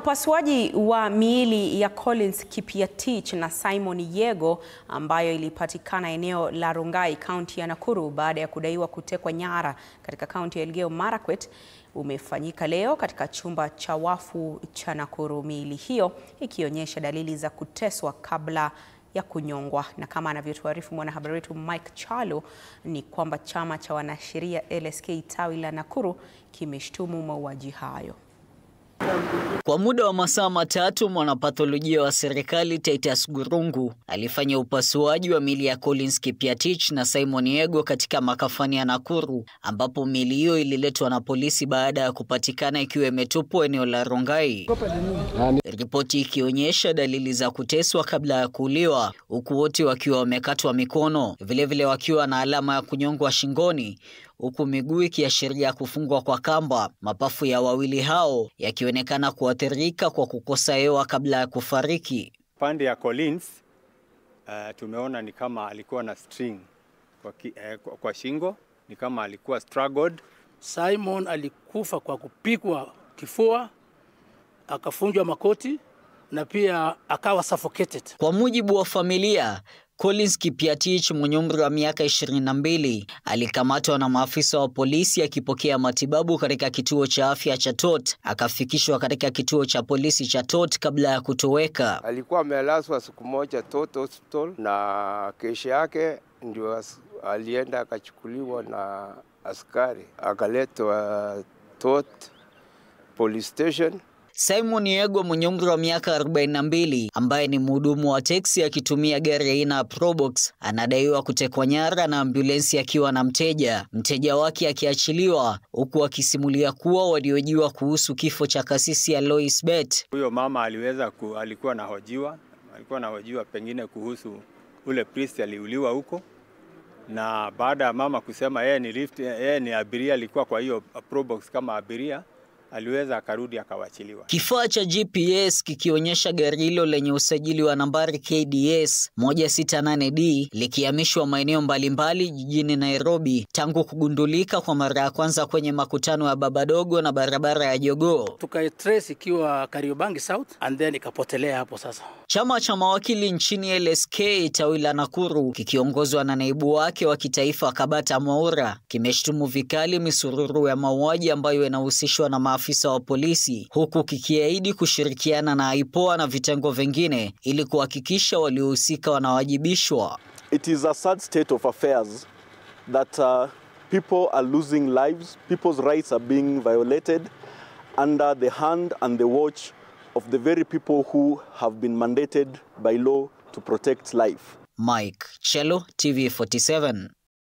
Upasuaji wa miili ya Collins Kipiatich na Simon Yego ambayo ilipatikana eneo la Rongai, kaunti ya Nakuru baada ya kudaiwa kutekwa nyara katika kaunti ya Elgeyo Marakwet umefanyika leo katika chumba cha wafu cha Nakuru. Miili hiyo ikionyesha dalili za kuteswa kabla ya kunyongwa, na kama anavyotuarifu mwanahabari wetu Mike Chalo ni kwamba chama cha wanasheria LSK tawi la Nakuru kimeshtumu mauaji hayo. Kwa muda wa masaa matatu, mwanapatholojia wa serikali Titus Gurungu alifanya upasuaji wa miili ya Collins Kipiatich na Simon Yego katika makafani ya Nakuru, ambapo miili hiyo ililetwa na polisi baada ya kupatikana ikiwa imetupwa eneo la Rongai. Ripoti ikionyesha dalili za kuteswa kabla ya kuuliwa, huku wote wakiwa wamekatwa mikono, vilevile wakiwa na alama ya kunyongwa shingoni, huku miguu ikiashiria kufungwa kwa kamba. Mapafu ya wawili hao yakionekana kuathirika kwa kukosa hewa kabla ya kufariki. Pande ya Collins tumeona ni kama alikuwa na string kwa shingo, ni kama alikuwa struggled. Simon alikufa kwa kupigwa kifua, akafunjwa makoti na pia akawa suffocated. Kwa mujibu wa familia, Collins Kipiatich mwenye umri wa miaka 22 alikamatwa na maafisa wa polisi akipokea matibabu katika kituo cha afya cha Tot. Akafikishwa katika kituo cha polisi cha Tot kabla ya kutoweka. Alikuwa amelazwa siku moja Tot Hospital, na kesho yake ndio alienda akachukuliwa na askari akaletwa Tot Police Station. Simon Yego mwenye umri wa miaka 42 ambaye ni mhudumu wa teksi akitumia gari aina ya Probox anadaiwa kutekwa nyara na ambulensi akiwa na mteja wake akiachiliwa, huku akisimulia kuwa waliojiwa kuhusu kifo cha kasisi ya Lois Bet. Huyo mama alikuwa anahojiwa pengine kuhusu ule priest aliuliwa huko, na baada ya mama kusema yeye ni abiria, alikuwa kwa hiyo Probox kama abiria, aliweza akarudi akawachiliwa. Kifaa cha GPS kikionyesha gari hilo lenye usajili wa nambari KDS 168D likihamishwa maeneo mbalimbali jijini Nairobi tangu kugundulika kwa mara ya kwanza kwenye makutano ya Babadogo na barabara ya Jogoo. Tukaitrace ikiwa Kariobangi South and then ikapotelea hapo sasa. Chama cha mawakili nchini LSK tawi la Nakuru kikiongozwa na naibu wake wa kitaifa Kabata Mwaura kimeshtumu vikali misururu ya mauaji ambayo yanahusishwa na maafisa wa polisi, huku kikiahidi kushirikiana na IPOA na vitengo vingine ili kuhakikisha waliohusika wanawajibishwa. It is a sad state of affairs that people are losing lives, people's rights are being violated under the hand and the watch of the very people who have been mandated by law to protect life. Mike Chalo, TV47.